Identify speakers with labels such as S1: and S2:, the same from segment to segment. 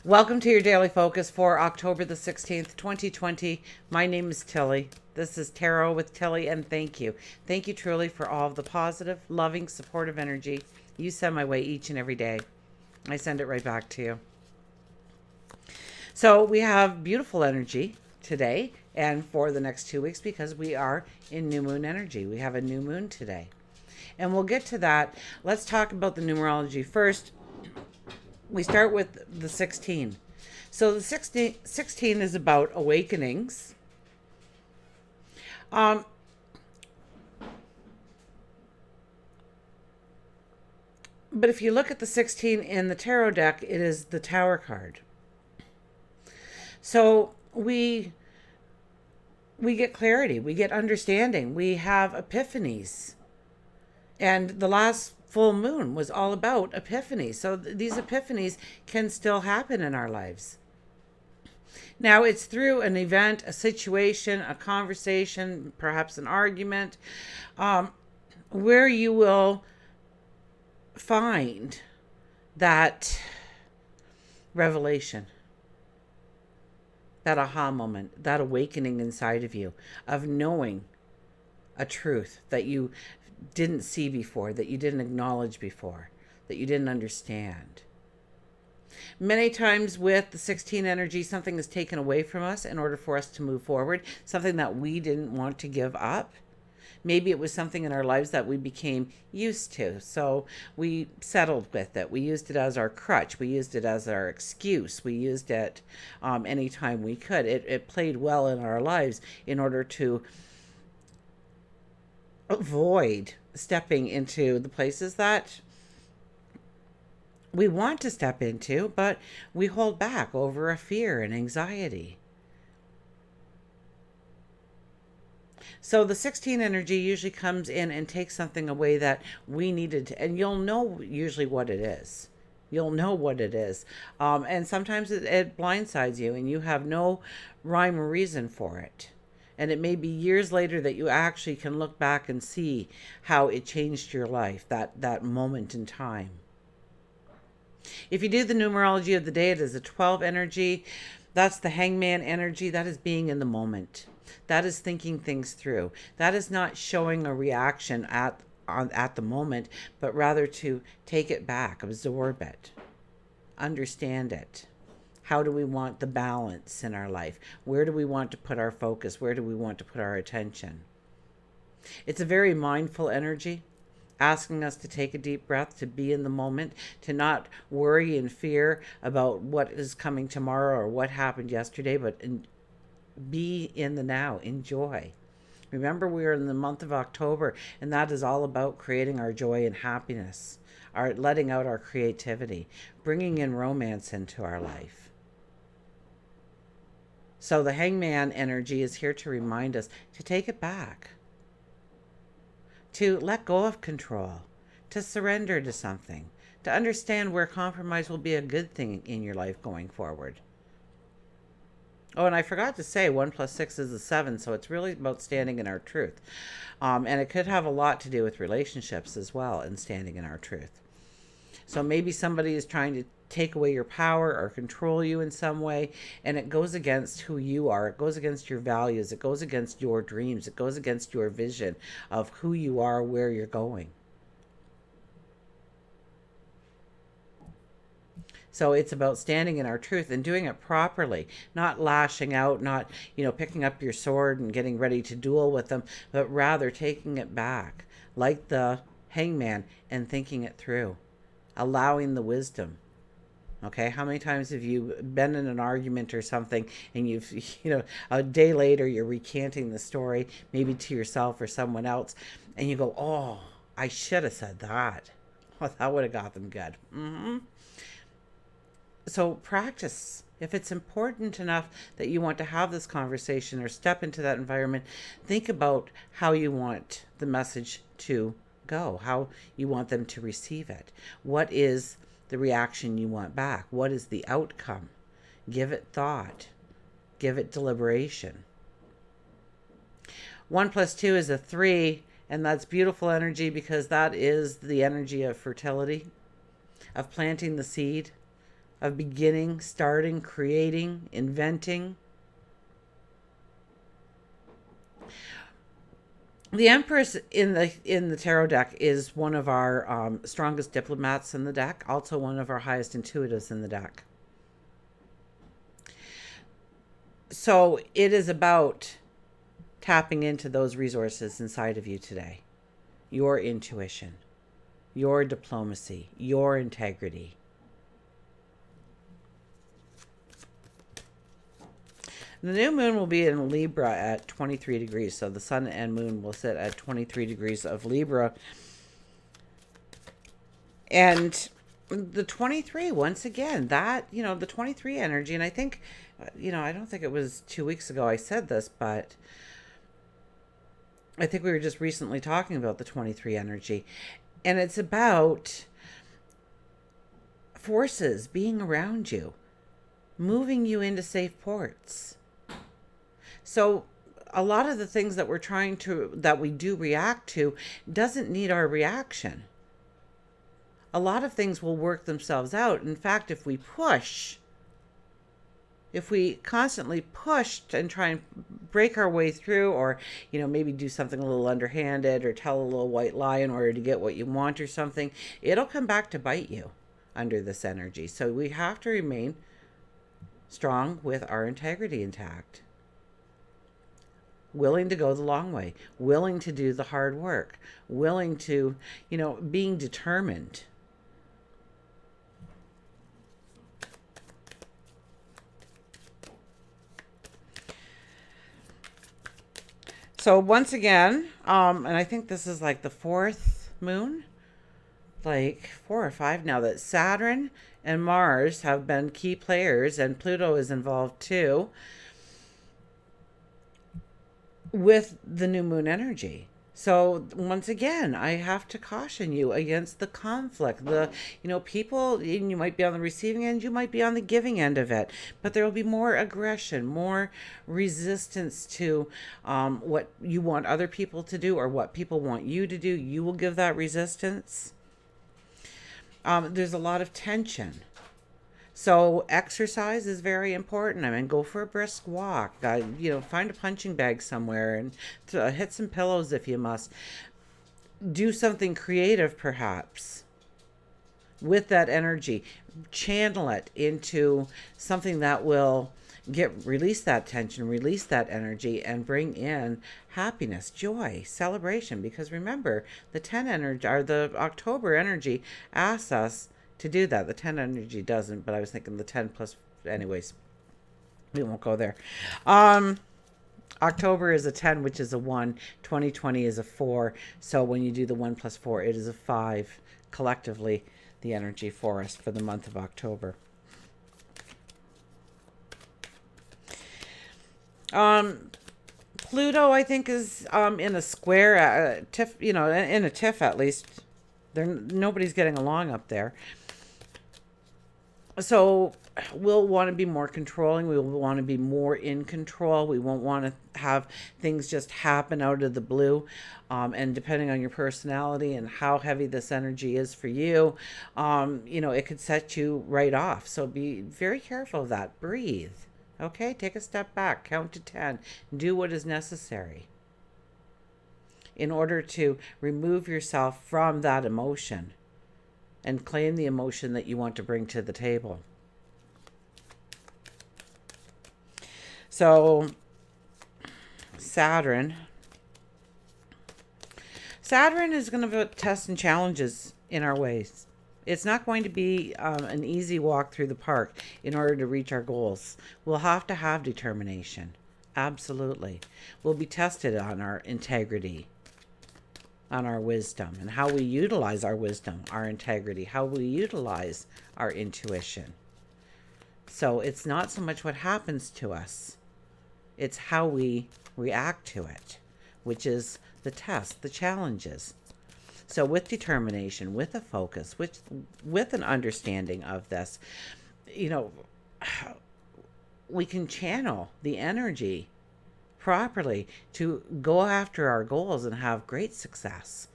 S1: Welcome to your daily focus for October the 16th, 2020. My name is Tilly. This is Tarot with Tilly, and thank you. Thank you truly for all of the positive, loving, supportive energy you send my way each and every day. I send it right back to you. So we have beautiful energy today and for the next 2 weeks because we are in new moon energy. We have a new moon today. And we'll get to that. Let's talk about the numerology first. We start with the 16. So the 16 is about awakenings. But if you look at the 16 in the tarot deck, it is the Tower card. So we get clarity, we get understanding, we have epiphanies. And the last full moon was all about epiphanies. So these epiphanies can still happen in our lives. Now, it's through an event, a situation, a conversation, perhaps an argument, where you will find that revelation, that aha moment, that awakening inside of you of knowing a truth that you didn't see before, that you didn't acknowledge before, that you didn't understand. Many times with the 16 energy, something is taken away from us in order for us to move forward, something that we didn't want to give up. Maybe it was something in our lives that we became used to, so we settled with it. We used it as our crutch. We used it as our excuse. We used it anytime we could. It played well in our lives in order to avoid stepping into the places that we want to step into, but we hold back over a fear and anxiety. So the 16 energy usually comes in and takes something away that we needed to, and you'll know usually what it is. You'll know what it is. And sometimes it blindsides you and you have no rhyme or reason for it. And it may be years later that you actually can look back and see how it changed your life, that moment in time. If you do the numerology of the day, it is a 12 energy. That's the Hangman energy. That is being in the moment. That is thinking things through. That is not showing a reaction at the moment, but rather to take it back, absorb it, understand it. How do we want the balance in our life? Where do we want to put our focus? Where do we want to put our attention? It's a very mindful energy, asking us to take a deep breath, to be in the moment, to not worry and fear about what is coming tomorrow or what happened yesterday, but be in the now, enjoy. Remember, we are in the month of October, and that is all about creating our joy and happiness, letting out our creativity, bringing in romance into our life. So the Hangman energy is here to remind us to take it back, to let go of control, to surrender to something, to understand where compromise will be a good thing in your life going forward. Oh, and I forgot to say 1 + 6 is 7, so it's really about standing in our truth. And it could have a lot to do with relationships as well and standing in our truth. So maybe somebody is trying to take away your power or control you in some way, and it goes against who you are. It goes against your values. It goes against your dreams. It goes against your vision of who you are, where you're going. So it's about standing in our truth and doing it properly, not lashing out, not, picking up your sword and getting ready to duel with them, but rather taking it back like the Hangman and thinking it through, allowing the wisdom. Okay, how many times have you been in an argument or something and you've, a day later you're recanting the story, maybe to yourself or someone else, and you go, oh, I should have said that. Well, that would have got them good. So practice. If it's important enough that you want to have this conversation or step into that environment, think about how you want the message to go, how you want them to receive it. What is the reaction you want back? What is the outcome? Give it thought. Give it deliberation. 1 + 2 is 3, and that's beautiful energy because that is the energy of fertility, of planting the seed, of beginning, starting, creating, inventing. The Empress in the tarot deck is one of our strongest diplomats in the deck, also one of our highest intuitives in the deck. So it is about tapping into those resources inside of you today. Your intuition, your diplomacy, your integrity. The new moon will be in Libra at 23 degrees. So the sun and moon will sit at 23 degrees of Libra. And the 23, once again, that, the 23 energy, and I think, I don't think it was 2 weeks ago I said this, but I think we were just recently talking about the 23 energy. And it's about forces being around you, moving you into safe ports. So a lot of the things that that we do react to doesn't need our reaction. A lot of things will work themselves out. In fact, if we constantly push and try and break our way through, or, maybe do something a little underhanded or tell a little white lie in order to get what you want or something, it'll come back to bite you under this energy. So we have to remain strong with our integrity intact. Willing to go the long way, willing to do the hard work, willing to, being determined. So once again, and I think this is like the fourth moon, like 4 or 5 now, that Saturn and Mars have been key players, and Pluto is involved too, with the new moon energy. So once again, I have to caution you against the conflict. People, you might be on the receiving end, you might be on the giving end of it, but there will be more aggression, more resistance to what you want other people to do or what people want you to do. You will give that resistance. There's a lot of tension. So exercise is very important. I mean, go for a brisk walk. Find a punching bag somewhere and hit some pillows if you must. Do something creative, perhaps, with that energy. Channel it into something that will release that tension, release that energy, and bring in happiness, joy, celebration. Because remember, the 10 energy, or the October energy, asks us to do that. The 10 energy doesn't, but I was thinking the 10 plus, anyways, we won't go there. October is a 10, which is a 1. 2020 is a 4. So when you do the 1 plus 4, it is a 5. Collectively, the energy for us for the month of October. Pluto, I think, is in a square, tiff, in a tiff at least. Nobody's getting along up there. So we'll want to be more controlling. We will want to be more in control. We won't want to have things just happen out of the blue. And depending on your personality and how heavy this energy is for you, it could set you right off. So be very careful of that. Breathe. Okay? Take a step back. Count to 10. Do what is necessary in order to remove yourself from that emotion and claim the emotion that you want to bring to the table. So, Saturn is going to put tests and challenges in our ways. It's not going to be an easy walk through the park in order to reach our goals. We'll have to have determination. Absolutely. We'll be tested on our integrity, on our wisdom, and how we utilize our wisdom, our integrity, how we utilize our intuition. So it's not so much what happens to us, it's how we react to it, which is the test, the challenges. So with determination, with a focus, with an understanding of this, we can channel the energy properly to go after our goals and have great success.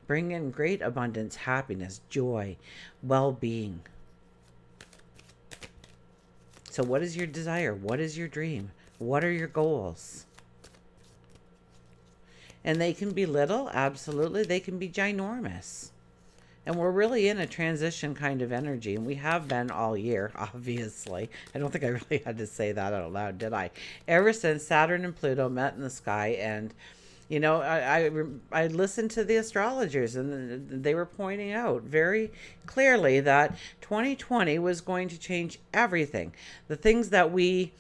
S1: Bring in great abundance, happiness, joy, well-being. So what is your desire? What is your dream? What are your goals? And they can be little, absolutely. They can be ginormous. And we're really in a transition kind of energy, and we have been all year, obviously. I don't think I really had to say that out loud, did I? Ever since Saturn and Pluto met in the sky, and you know, I listened to the astrologers, and they were pointing out very clearly that 2020 was going to change everything. The things that we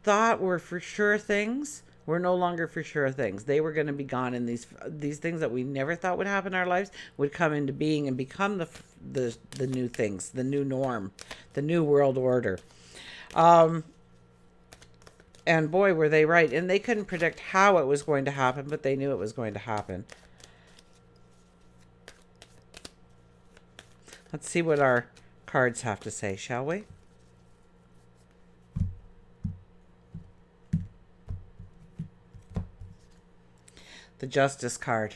S1: thought were for sure things were no longer for sure things. They were going to be gone, and these things that we never thought would happen in our lives would come into being and become the new things, the new norm, the new world order. And boy, were they right. And they couldn't predict how it was going to happen, but they knew it was going to happen. Let's see what our cards have to say, shall we? The Justice card.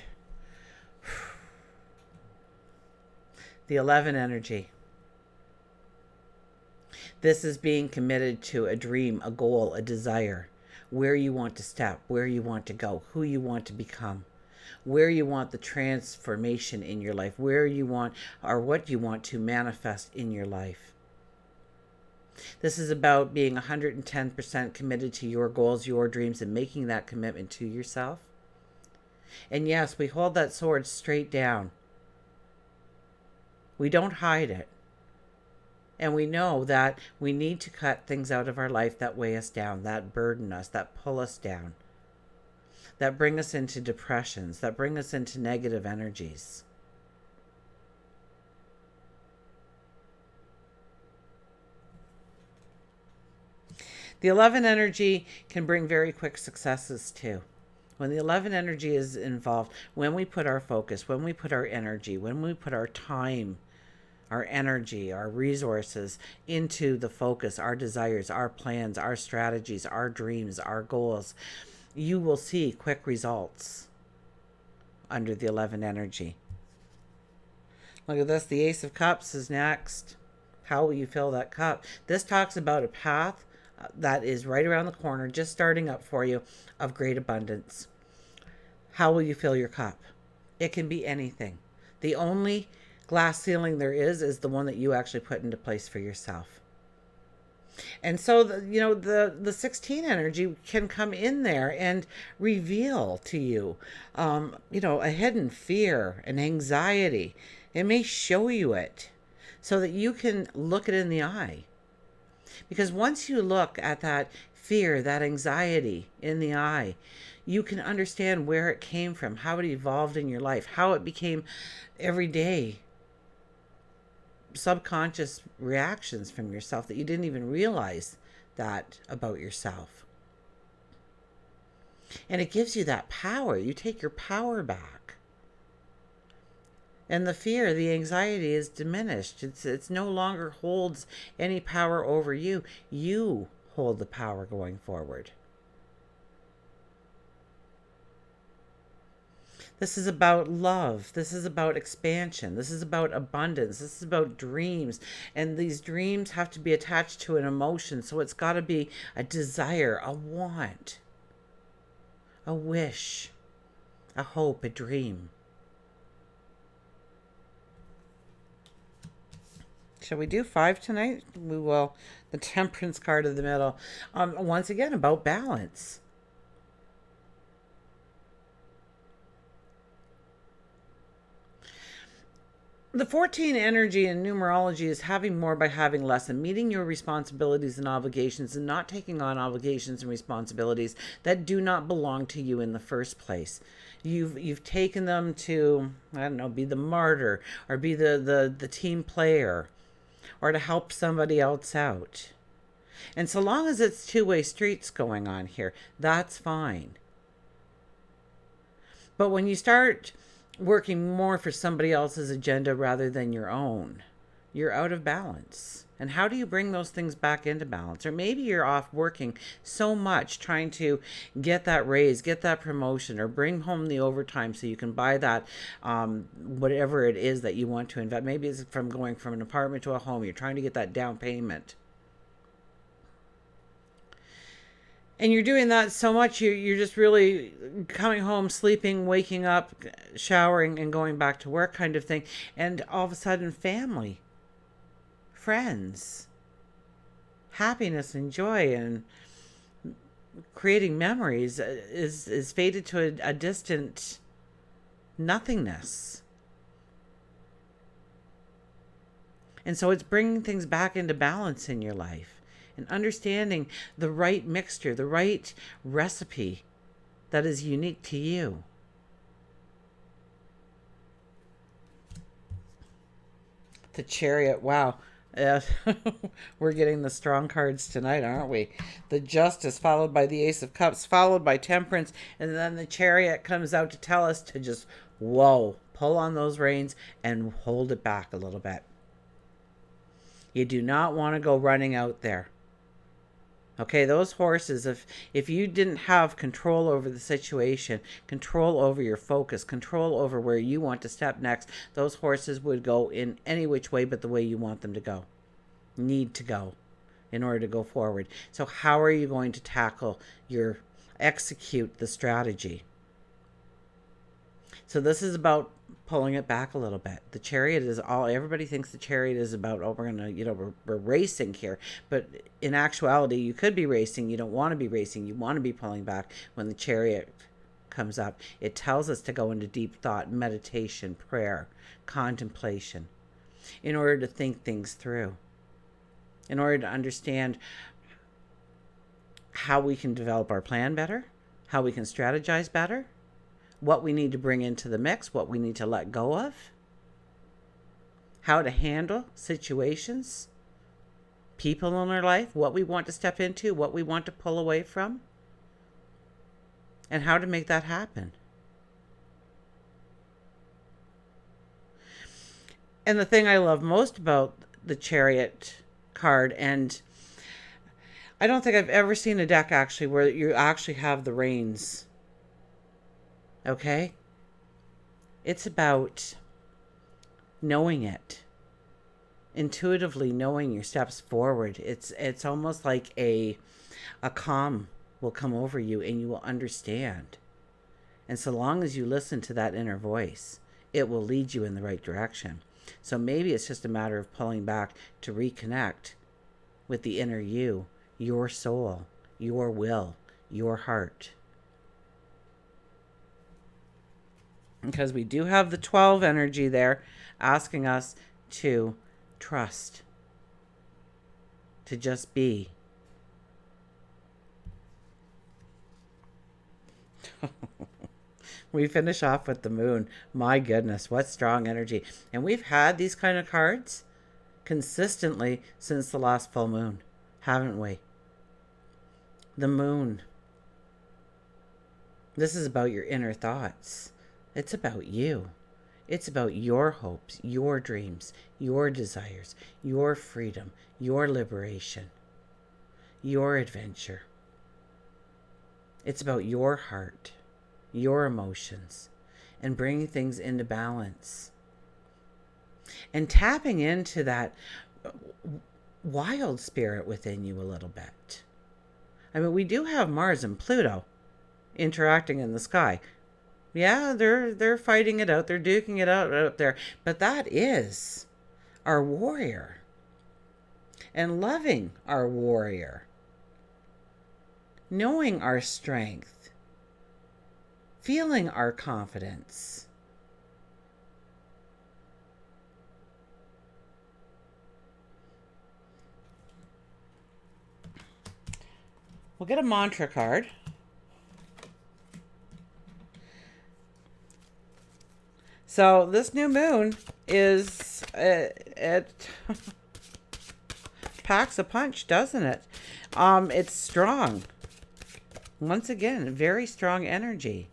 S1: The 11 energy. This is being committed to a dream, a goal, a desire, where you want to step, where you want to go, who you want to become, where you want the transformation in your life, where you want or what you want to manifest in your life. This is about being 110% committed to your goals, your dreams, and making that commitment to yourself. And yes, we hold that sword straight down. We don't hide it. And we know that we need to cut things out of our life that weigh us down, that burden us, that pull us down, that bring us into depressions, that bring us into negative energies. The 11 energy can bring very quick successes too. When the 11 energy is involved, when we put our focus, when we put our energy, when we put our time, our energy, our resources into the focus, our desires, our plans, our strategies, our dreams, our goals, you will see quick results under the 11 energy. Look at this. The Ace of Cups is next. How will you fill that cup? This talks about a path that is right around the corner, just starting up for you, of great abundance. How will you fill your cup? It can be anything. The only glass ceiling there is the one that you actually put into place for yourself. And so, the 16 energy can come in there and reveal to you, a hidden fear, an anxiety. It may show you it so that you can look it in the eye. Because once you look at that fear, that anxiety in the eye, you can understand where it came from, how it evolved in your life, how it became everyday subconscious reactions from yourself that you didn't even realize that about yourself. And it gives you that power. You take your power back. And the fear, the anxiety is diminished. It's no longer holds any power over you. You hold the power going forward. This is about love. This is about expansion. This is about abundance. This is about dreams. And these dreams have to be attached to an emotion. So it's got to be a desire, a want, a wish, a hope, a dream. Shall we do 5 tonight? We will. The Temperance card in the middle. Once again, about balance. The 14 energy in numerology is having more by having less, and meeting your responsibilities and obligations, and not taking on obligations and responsibilities that do not belong to you in the first place. You've taken them to, I don't know, be the martyr, or be the team player, or to help somebody else out. And so long as it's two-way streets going on here, that's fine. But when you start working more for somebody else's agenda rather than your own, you're out of balance. And how do you bring those things back into balance? Or maybe you're off working so much trying to get that raise, get that promotion, or bring home the overtime so you can buy that whatever it is that you want to invest. Maybe it's from going from an apartment to a home. You're trying to get that down payment. And you're doing that so much, you're just really coming home, sleeping, waking up, showering, and going back to work kind of thing. And all of a sudden, family, friends, happiness and joy and creating memories is faded to a distant nothingness. And so it's bringing things back into balance in your life and understanding the right mixture, the right recipe that is unique to you. The Chariot, wow. We're getting the strong cards tonight, aren't we? The Justice, followed by the Ace of Cups, followed by Temperance, and then the Chariot comes out to tell us to just, whoa, pull on those reins and hold it back a little bit. You do not want to go running out there. Okay, those horses, if you didn't have control over the situation, control over your focus, control over where you want to step next, those horses would go in any which way but the way you want them to go. Need to go in order to go forward. So how are you going to execute the strategy? So this is about pulling it back a little bit. The Chariot is everybody thinks the Chariot is about, we're going to, we're racing here. But in actuality, you could be racing. You don't want to be racing. You want to be pulling back. When the Chariot comes up, it tells us to go into deep thought, meditation, prayer, contemplation, in order to think things through, in order to understand how we can develop our plan better, how we can strategize better, what we need to bring into the mix, what we need to let go of, how to handle situations, people in our life, what we want to step into, what we want to pull away from, and how to make that happen. And the thing I love most about the Chariot card, and I don't think I've ever seen a deck actually where you actually have the reins. Okay? It's about knowing it. Intuitively knowing your steps forward. It's almost like a calm will come over you and you will understand. And so long as you listen to that inner voice, it will lead you in the right direction. So maybe it's just a matter of pulling back to reconnect with the inner you, your soul, your will, your heart. Because we do have the 12 energy there asking us to trust, to just be. We finish off with the Moon. My goodness, what strong energy. And we've had these kind of cards consistently since the last full moon, haven't we? The Moon. This is about your inner thoughts. It's about you. It's about your hopes, your dreams, your desires, your freedom, your liberation, your adventure. It's about your heart, your emotions, and bringing things into balance. And tapping into that wild spirit within you a little bit. I mean, we do have Mars and Pluto interacting in the sky. Yeah, they're fighting it out. They're duking it out up there. But that is our warrior. And loving our warrior. Knowing our strength. Feeling our confidence. We'll get a mantra card. So this new moon is, it packs a punch, doesn't it? It's strong. Once again, very strong energy.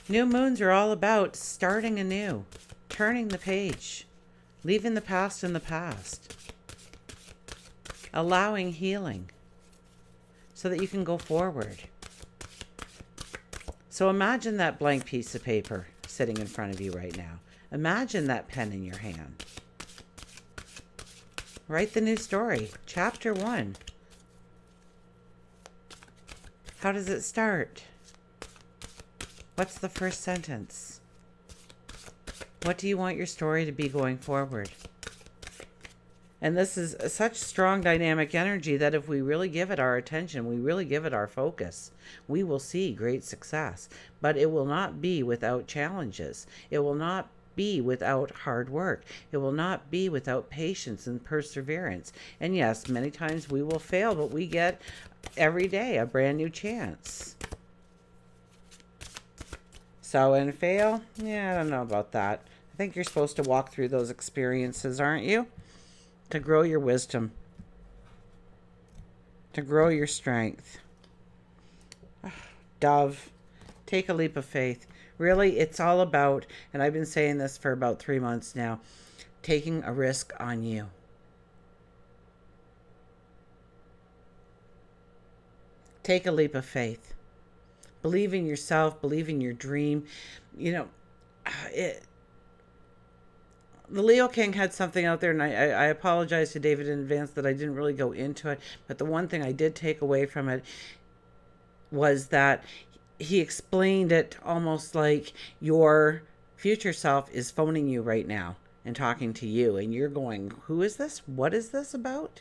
S1: New moons are all about starting anew, turning the page, leaving the past in the past, allowing healing so that you can go forward. So imagine that blank piece of paper sitting in front of you right now. Imagine that pen in your hand. Write the new story. Chapter 1. How does it start? What's the first sentence? What do you want your story to be going forward? And this is such strong dynamic energy that if we really give it our attention, we really give it our focus, we will see great success. But it will not be without challenges. It will not be without hard work. It will not be without patience and perseverance. And yes, many times we will fail, but we get every day a brand new chance. So, and fail? Yeah, I don't know about that. I think you're supposed to walk through those experiences, aren't you? To grow your wisdom, to grow your strength. Dove, take a leap of faith. Really, it's all about, and I've been saying this for about 3 months now, taking a risk on you. Take a leap of faith. Believe in yourself, believe in your dream. You know, the Leo King had something out there, and I apologize to David in advance that I didn't really go into it, but the one thing I did take away from it was that he explained it almost like your future self is phoning you right now and talking to you, and you're going, who is this? What is this about?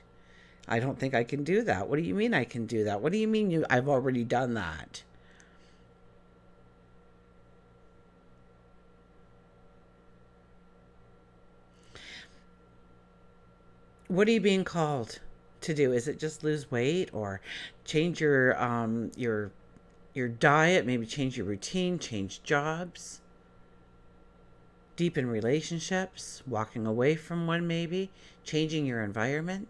S1: I don't think I can do that. What do you mean I can do that? What do you mean I've already done that? What are you being called to do? Is it just lose weight or change your diet, maybe change your routine, change jobs, deepen relationships, walking away from one maybe, changing your environment,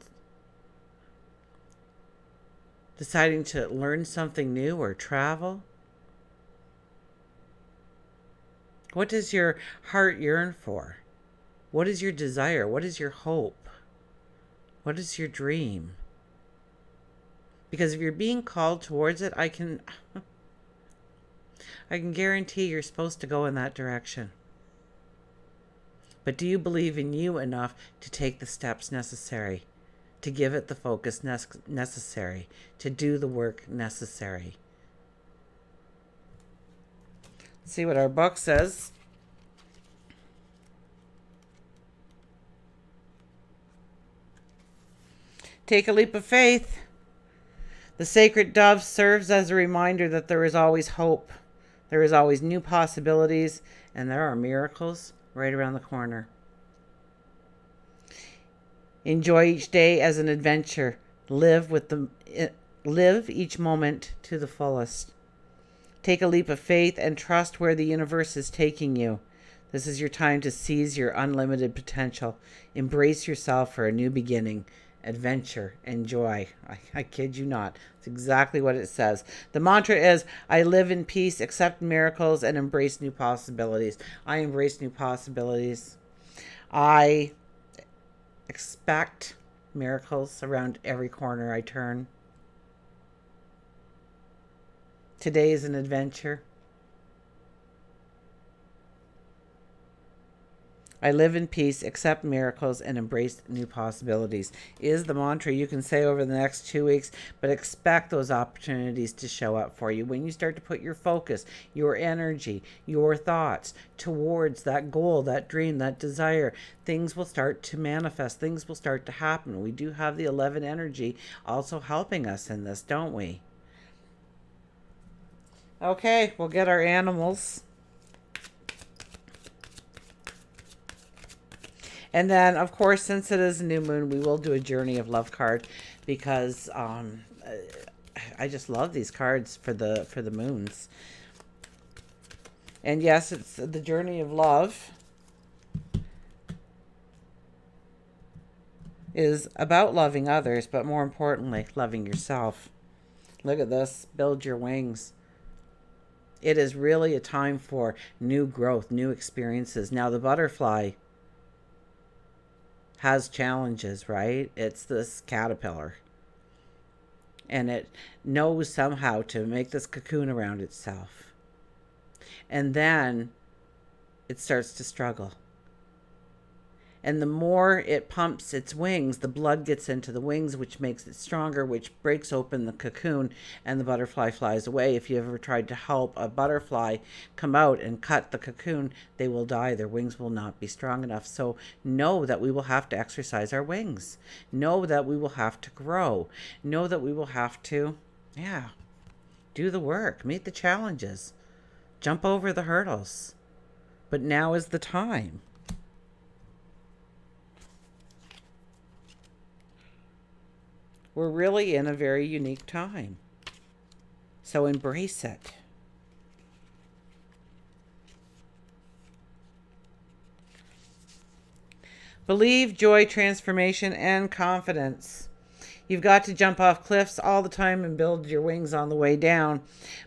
S1: deciding to learn something new or travel? What does your heart yearn for? What is your desire? What is your hope? What is your dream? Because if you're being called towards it, I can guarantee you're supposed to go in that direction. But do you believe in you enough to take the steps necessary, to give it the focus necessary, to do the work necessary? Let's see what our book says. Take a leap of faith. The sacred dove serves as a reminder that there is always hope. There is always new possibilities, and there are miracles right around the corner. Enjoy each day as an adventure. Live each moment to the fullest. Take a leap of faith and trust where the universe is taking you. This is your time to seize your unlimited potential. Embrace yourself for a new beginning. Adventure and joy. I kid you not. It's exactly what it says. The mantra is, I live in peace, accept miracles, and embrace new possibilities. I embrace new possibilities. I expect miracles around every corner I turn. Today is an adventure. I live in peace, accept miracles, and embrace new possibilities is the mantra you can say over the next 2 weeks, but expect those opportunities to show up for you. When you start to put your focus, your energy, your thoughts towards that goal, that dream, that desire, things will start to manifest. Things will start to happen. We do have the 11 energy also helping us in this, don't we? Okay, we'll get our animals. And then, of course, since it is a new moon, we will do a Journey of Love card because I just love these cards for the moons. And yes, it's the Journey of Love is about loving others, but more importantly, loving yourself. Look at this. Build your wings. It is really a time for new growth, new experiences. Now, the butterfly has challenges, right? It's this caterpillar. And it knows somehow to make this cocoon around itself. And then it starts to struggle. And the more it pumps its wings, the blood gets into the wings, which makes it stronger, which breaks open the cocoon, and the butterfly flies away. If you ever tried to help a butterfly come out and cut the cocoon, they will die. Their wings will not be strong enough. So know that we will have to exercise our wings. Know that we will have to grow. Know that we will have to, do the work, meet the challenges, jump over the hurdles. But now is the time. We're really in a very unique time. So embrace it. Believe, joy, transformation, and confidence. You've got to jump off cliffs all the time and build your wings on the way down.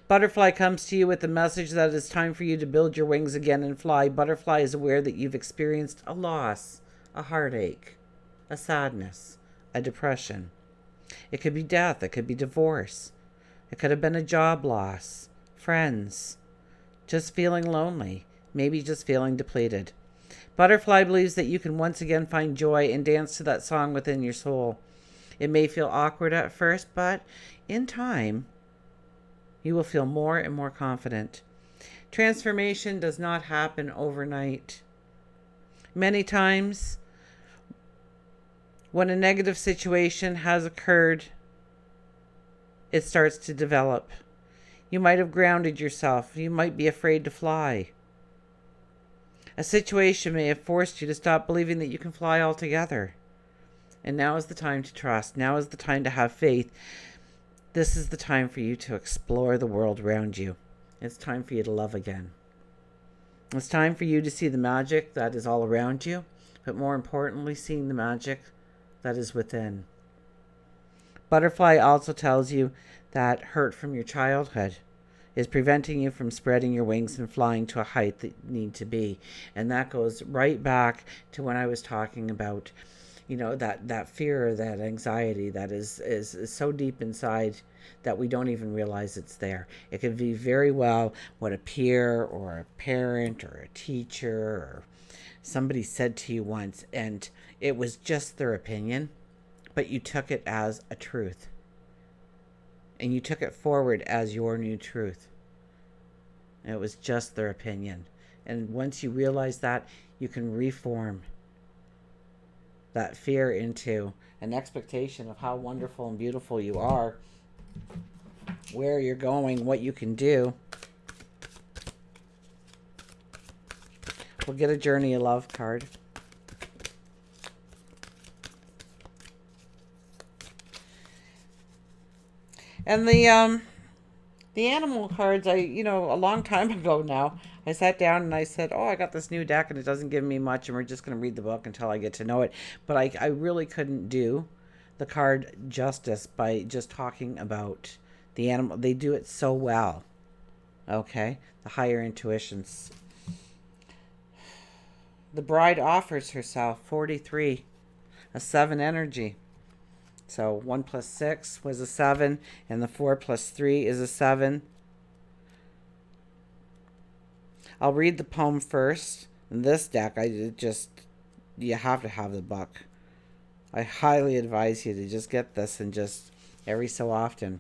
S1: Butterfly comes to you with the message that it's time for you to build your wings again and fly. Butterfly is aware that you've experienced a loss, a heartache, a sadness, a depression. It could be death. It could be divorce. It could have been a job loss, friends, just feeling lonely, maybe just feeling depleted. Butterfly believes that you can once again find joy and dance to that song within your soul. It may feel awkward at first, but in time, you will feel more and more confident. Transformation does not happen overnight. Many times, when a negative situation has occurred, it starts to develop. You might have grounded yourself. You might be afraid to fly. A situation may have forced you to stop believing that you can fly altogether. And now is the time to trust. Now is the time to have faith. This is the time for you to explore the world around you. It's time for you to love again. It's time for you to see the magic that is all around you, but more importantly, seeing the magic that is within. Butterfly also tells you that hurt from your childhood is preventing you from spreading your wings and flying to a height that you need to be. And that goes right back to when I was talking about, that fear, that anxiety that is so deep inside that we don't even realize it's there. It could be very well what a peer or a parent or a teacher or somebody said to you once, and it was just their opinion, but you took it as a truth. And you took it forward as your new truth. And it was just their opinion. And once you realize that, you can reform that fear into an expectation of how wonderful and beautiful you are, where you're going, what you can do. We'll get a Journey of Love card. And the animal cards, a long time ago now, I sat down and I said, I got this new deck and it doesn't give me much and we're just going to read the book until I get to know it. But I really couldn't do the card justice by just talking about the animal. They do it so well. Okay? The higher intuitions. The bride offers herself, 43, a 7 energy. So 1 plus 6 was a 7, and the 4 plus 3 is a 7. I'll read the poem first. In this deck, you have to have the book. I highly advise you to just get this and just every so often,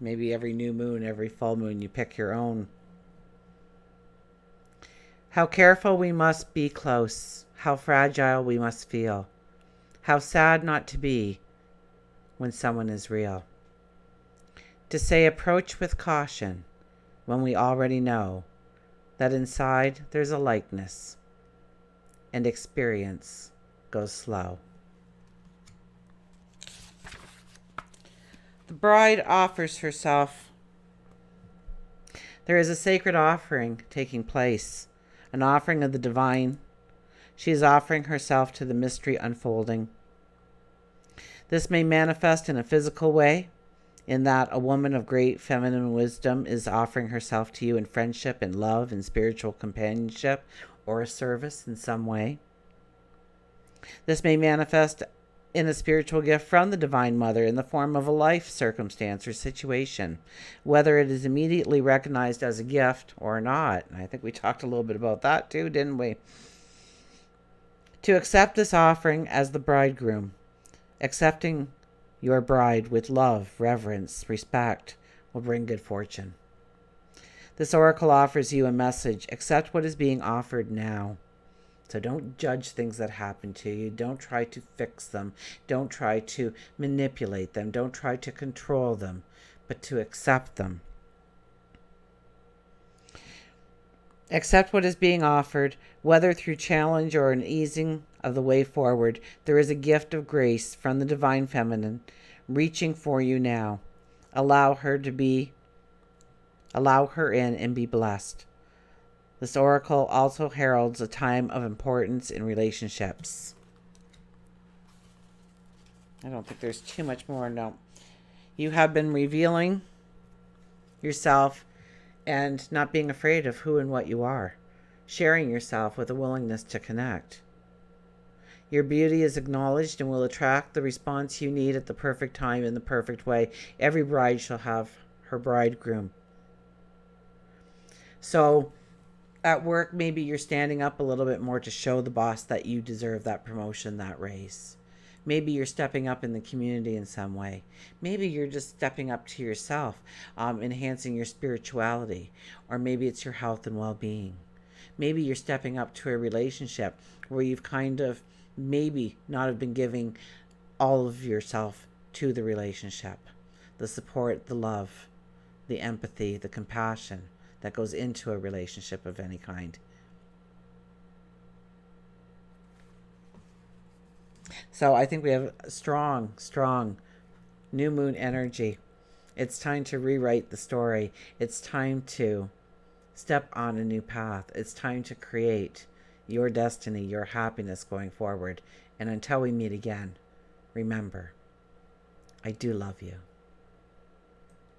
S1: maybe every new moon, every full moon, you pick your own. How careful we must be close, how fragile we must feel. How sad not to be when someone is real. To say approach with caution when we already know that inside there's a likeness and experience goes slow. The bride offers herself. There is a sacred offering taking place, an offering of the divine. She is offering herself to the mystery unfolding. This may manifest in a physical way, in that a woman of great feminine wisdom is offering herself to you in friendship and love and spiritual companionship or a service in some way. This may manifest in a spiritual gift from the Divine Mother in the form of a life circumstance or situation, whether it is immediately recognized as a gift or not. And I think we talked a little bit about that too, didn't we? To accept this offering as the bridegroom, accepting your bride with love, reverence, respect will bring good fortune. This oracle offers you a message. Accept what is being offered now. So don't judge things that happen to you. Don't try to fix them. Don't try to manipulate them. Don't try to control them, but to accept them. Accept what is being offered, whether through challenge or an easing of the way forward. There is a gift of grace from the divine feminine reaching for you now. Allow her in and be blessed. This oracle also heralds a time of importance in relationships. I don't think there's too much more. No. You have been revealing yourself and not being afraid of who and what you are. Sharing yourself with a willingness to connect. Your beauty is acknowledged and will attract the response you need at the perfect time in the perfect way. Every bride shall have her bridegroom. So at work, maybe you're standing up a little bit more to show the boss that you deserve that promotion, that raise. Maybe you're stepping up in the community in some way. Maybe you're just stepping up to yourself, enhancing your spirituality. Or maybe it's your health and well-being. Maybe you're stepping up to a relationship where you've kind of maybe not have been giving all of yourself to the relationship. The support, the love, the empathy, the compassion that goes into a relationship of any kind. So I think we have strong new moon energy. It's time to rewrite the story. It's time to step on a new path. It's time to create your destiny, your happiness going forward. And until we meet again, remember, I do love you.